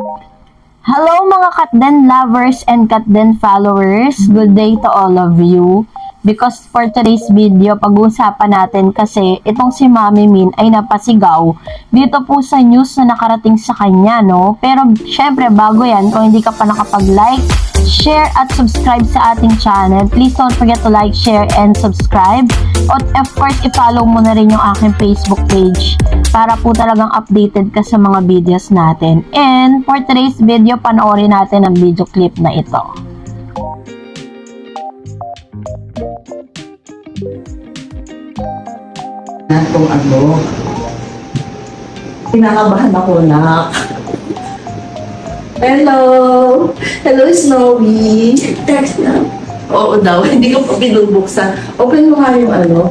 Hello mga Katden lovers and Katden followers. Good day to all of you. Because for today's video, pag-uusapan natin kasi itong si Mami Min ay napasigaw dito po sa news na nakarating sa kanya, no? Pero syempre bago yan, kung hindi ka pa nakapag-like, share at subscribe sa ating channel, please don't forget to like, share, and subscribe. At of course, i-follow mo na rin yung aking Facebook page para po talagang updated ka sa mga videos natin. And for today's video, panoorin natin ang video clip na ito. Kung ano, kinakabahan ako na. Hello! Hello, Snowy! Text na. Oo daw, hindi ko pa binubuksan. Open mo nga yung ano.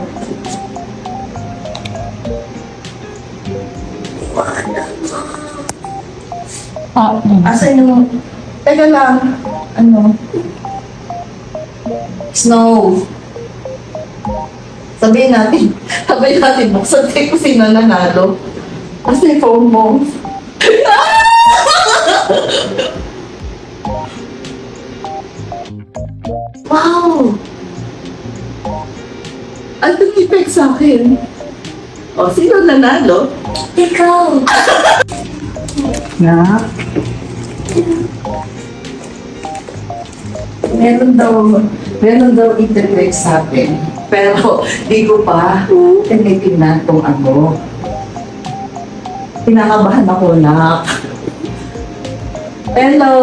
Asan yung... Teka lang. Ano? Snow. Sabihin natin, buksan tayo kung sino nanalo. Kasi yung phone mo. Wow! Ang tumipek sa akin. O, sino nanalo? Ikaw! Na? Meron daw iti-flex sa akin. Pero, di ko pa tinitingnan kung ano. Kinakabahan ako na. Hello!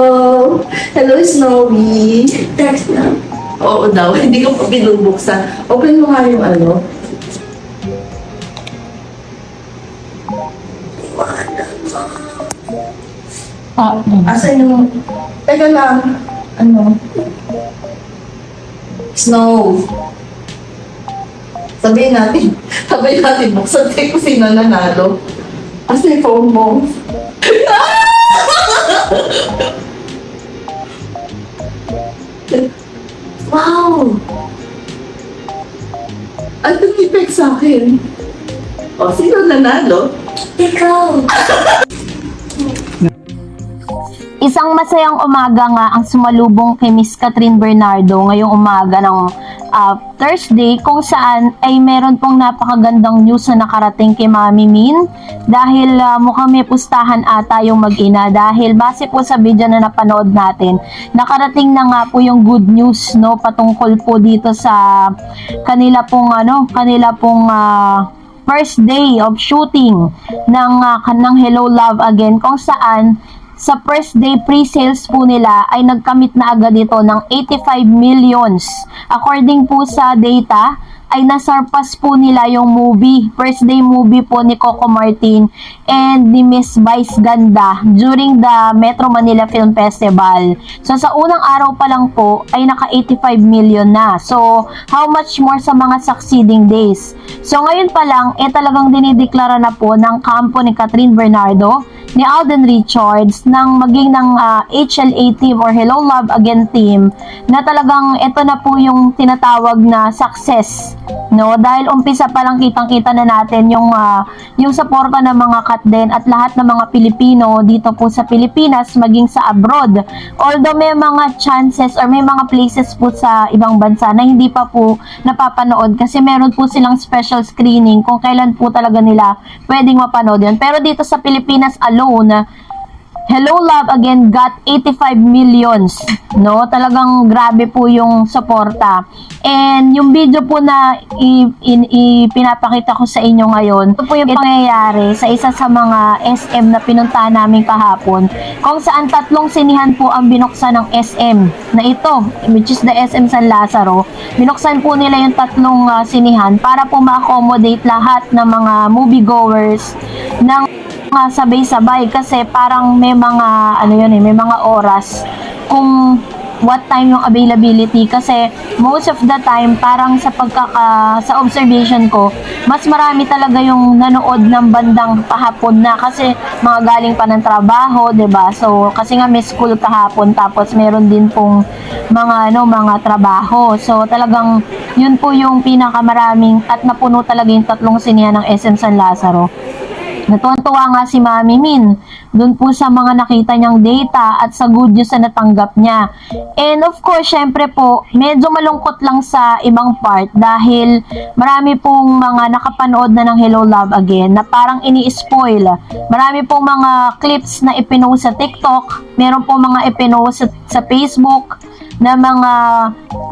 Hello, Snowy! Text na. Oo daw, hindi ko pa binubuksan. Open mo nga yung ano. Asan yung... Teka lang. Ano? Snow. Sabihin natin, buksan tayo kung sino nanalo. Kasi yung phone mo. Wow! Ang tumipek sa akin. O, sino nanalo? Ikaw! Isang masayang umaga nga ang sumalubong kay Miss Catherine Bernardo ngayong umaga ng Thursday, kung saan ay meron pong napakagandang news na nakarating kay Mami Min dahil mukhang may pustahan ata yung mag-ina, dahil base po sa video na napanood natin, nakarating na nga po yung good news, no, patungkol po dito sa kanila pong first day of shooting ng Hello Love Again, kung saan sa first day pre-sales po nila ay nagkamit na agad ito ng 85 millions. According po sa data, ay nasurpass po nila yung first day movie po ni Coco Martin and ni Miss Vice Ganda during the Metro Manila Film Festival. So sa unang araw pa lang po ay naka 85 million na. So how much more sa mga succeeding days? So ngayon pa lang talagang dinideklara na po ng kampo ni Catherine Bernardo, ni Alden Richards, maging ng HLA team or Hello Love Again team, na talagang ito na po yung tinatawag na success, no? Dahil umpisa pa lang kitang-kita na natin yung suporta ng mga Katden at lahat ng mga Pilipino dito po sa Pilipinas, maging sa abroad. Although may mga chances or may mga places po sa ibang bansa na hindi pa po napapanood kasi meron po silang special screening kung kailan po talaga nila pwedeng mapanood yun. Pero dito sa Pilipinas alone, Hello Love Again got 85 millions, no? Talagang grabe po yung suporta. And yung video po na pinapakita ko sa inyo ngayon, ito po yung pangyayari sa isa sa mga SM na pinuntahan namin kahapon, kung saan 3 sinihan po ang binuksan ng SM na ito, which is the SM San Lazaro. Binuksan po nila yung 3 sinihan para po ma-accommodate lahat ng mga moviegoers ng sabay-sabay, kasi parang may mga may mga oras kung what time yung availability, kasi most of the time parang sa observation ko, mas marami talaga yung nanood ng bandang pahapon na kasi mga galing pa ng trabaho, 'di ba? So kasi nga may school kahapon, tapos meron din pong mga trabaho. So talagang yun po yung pinakamaraming at napuno talaga yung 3 sinihan ng SM San Lazaro. Natuwa nga si Mami Min doon po sa mga nakita niyang data at sa good news na natanggap niya. And of course, syempre po, medyo malungkot lang sa ibang part dahil marami pong mga nakapanood na ng Hello Love Again na parang ini-spoil. Marami pong mga clips na ipinost sa TikTok, meron pong mga ipinost sa Facebook na mga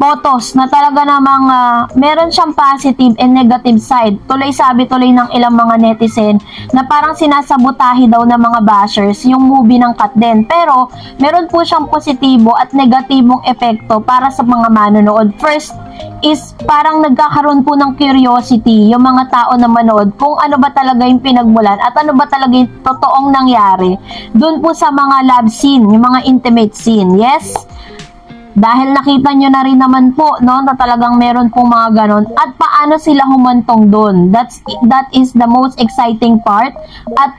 photos na talaga namang meron siyang positive and negative side. Sabi ng ilang mga netizen na parang sinasabotahe daw ng mga bashers yung movie ng Kat din. Pero meron po siyang positibo at negatibong epekto para sa mga manonood. First is parang nagkakaroon po ng curiosity yung mga tao na manood kung ano ba talaga yung pinagmulan at ano ba talaga yung totoong nangyari dun po sa mga love scene, yung mga intimate scene. Yes? Dahil nakita nyo na rin naman po, no, na talagang meron pong mga ganon. At paano sila humantong doon. That is the most exciting part. At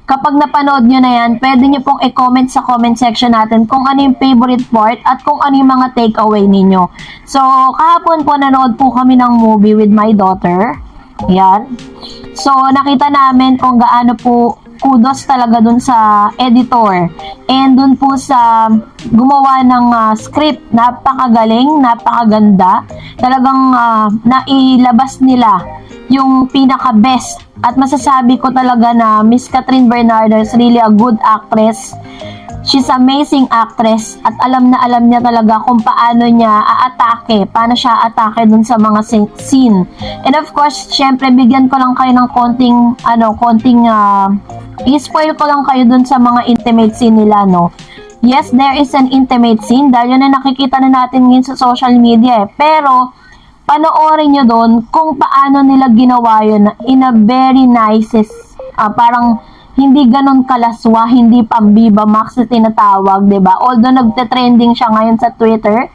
kapag napanood nyo na yan, pwede nyo pong i-comment sa comment section natin kung ano yung favorite part at kung ano yung mga takeaway ninyo. So, kahapon po nanood po kami ng movie with my daughter. Yan. So, nakita namin kung gaano po kudos talaga dun sa editor and dun po sa gumawa ng script. Napakagaling, napakaganda, talagang nailabas nila yung pinaka best at masasabi ko talaga na Miss Catherine Bernardo is really a good actress. She's amazing actress at alam niya talaga kung paano niya aatake, paano siya atake dun sa mga scene. And of course, syempre bigyan ko lang kayo ng konting i-spoil ko lang kayo dun sa mga intimate scene nila, no. Yes, there is an intimate scene dahil yun na nakikita na natin ngayon sa social media eh. Pero panoorin nyo dun kung paano nila ginawa yun in a very nicest, parang hindi ganun kalaswa, hindi pambiba max na tinatawag, 'di ba? Although nagte-trending siya ngayon sa Twitter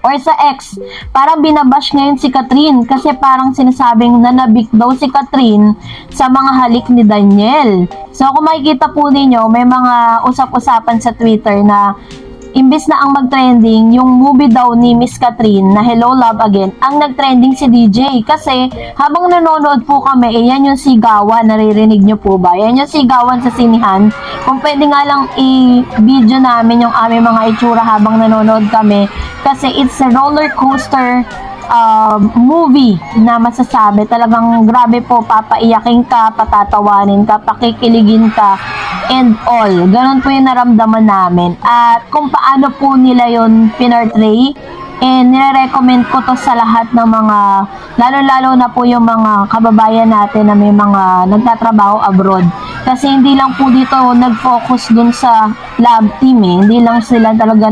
or sa X, parang binabash ngayon si Catherine kasi parang sinasabing nanabik daw si Catherine sa mga halik ni Daniel. So kung makikita po ninyo, may mga usap-usapan sa Twitter na imbes na ang mag-trending yung movie daw ni Miss Catherine na Hello Love Again, ang nag-trending si DJ kasi habang nanonood po kami, yan yung sigawan, naririnig nyo po ba? Yan yung sigawan sa sinihan. Kung pwede nga lang i-video namin yung aming mga itsura habang nanonood kami kasi it's a roller coaster movie na masasabi talagang grabe po, papaiyakin ka, patatawanin ka, pakikiligin ka and all. Ganon po yung naramdaman namin. At kung paano po nila yon pinartray, and nire-recommend ko to sa lahat ng mga, lalo-lalo na po yung mga kababayan natin na may mga nagtatrabaho abroad. Kasi hindi lang po dito nag-focus dun sa lab team eh. Hindi lang sila talaga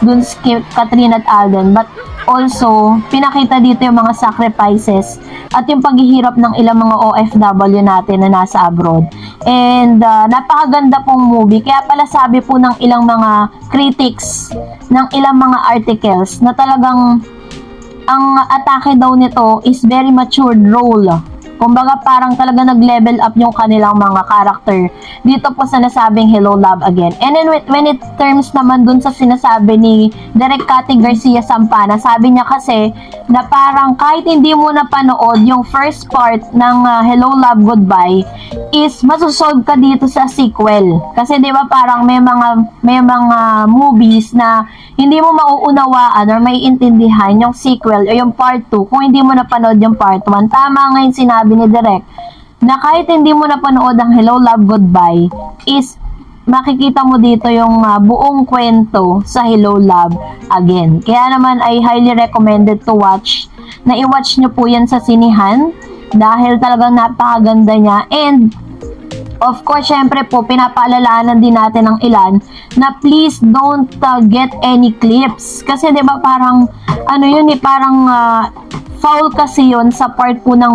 dun sa Catherine at Alden, but also pinakita dito yung mga sacrifices at yung paghihirap ng ilang mga OFW natin na nasa abroad. And napakaganda pong movie. Kaya pala sabi po ng ilang mga critics, ng ilang mga articles na talagang ang atake daw nito is very matured role. Kumbaga parang talaga nag-level up yung kanilang mga character dito po sa nasabing Hello Love Again. And then when it terms naman dun sa sinasabi ni Direk Cathy Garcia Sampana, sabi niya kasi na parang kahit hindi mo napanood yung first part ng Hello Love Goodbye is masusolve ka dito sa sequel. Kasi 'di ba parang may mga movies na hindi mo mauunawaan or maiintindihan yung sequel o yung part 2 kung hindi mo napanood yung part 1. Tama nga yung sinabi ni Direk na kahit hindi mo napanood ang Hello Love Goodbye is makikita mo dito yung buong kwento sa Hello Love Again. Kaya naman ay highly recommended to watch. Na i-watch nyo po yan sa sinihan dahil talagang napakaganda niya. And of course, syempre po, pinapaalalanan din natin ng ilan na please don't get any clips. Kasi 'di ba parang ano yun eh, parang foul kasi yun sa part po ng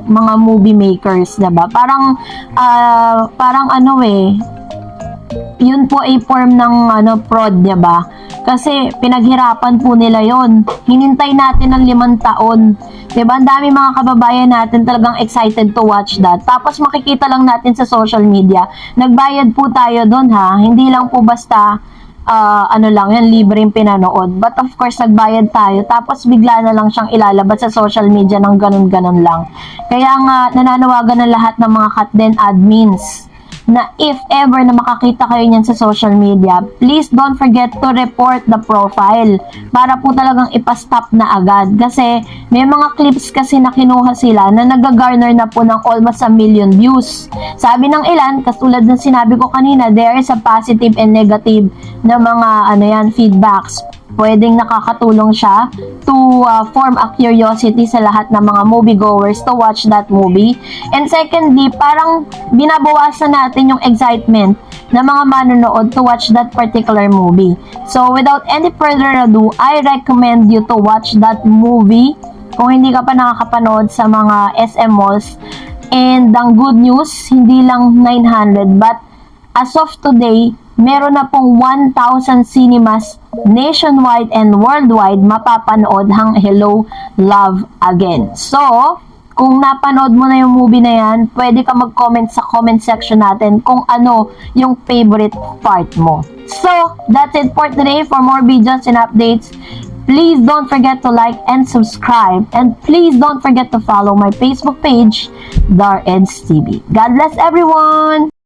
mga movie makers, 'di ba? Parang ano eh, yun po ay form ng fraud, 'di ba? Kasi pinaghirapan po nila yon. Hinintay natin ng 5 taon. 'Di ba? Ang dami mga kababayan natin talagang excited to watch that. Tapos makikita lang natin sa social media. Nagbayad po tayo doon ha. Hindi lang po basta ano lang yan, libreng pinanood. But of course, nagbayad tayo. Tapos bigla na lang siyang ilalabas sa social media ng ganun-ganun lang. Kaya nga, nananawagan ng lahat ng mga Katden admins na if ever na makakita kayo niyan sa social media, please don't forget to report the profile para po talagang ipastop na agad. Kasi may mga clips kasi na kinuha sila na nagagarner na po ng almost 1 million views. Sabi ng ilan, katulad ng sinabi ko kanina, there is a positive and negative na mga feedbacks. Pwedeng nakakatulong siya to form a curiosity sa lahat ng mga moviegoers to watch that movie. And secondly, parang binabawasan natin yung excitement ng mga manonood to watch that particular movie. So, without any further ado, I recommend you to watch that movie kung hindi ka pa nakakapanood sa mga SM malls. And ang good news, hindi lang 900 but as of today, meron na pong 1,000 cinemas nationwide and worldwide mapapanood ang Hello, Love Again. So, kung napanood mo na yung movie na yan, pwede ka mag-comment sa comment section natin kung ano yung favorite part mo. So, that's it for today. For more videos and updates, please don't forget to like and subscribe. And please don't forget to follow my Facebook page, Dar Eds TV. God bless everyone!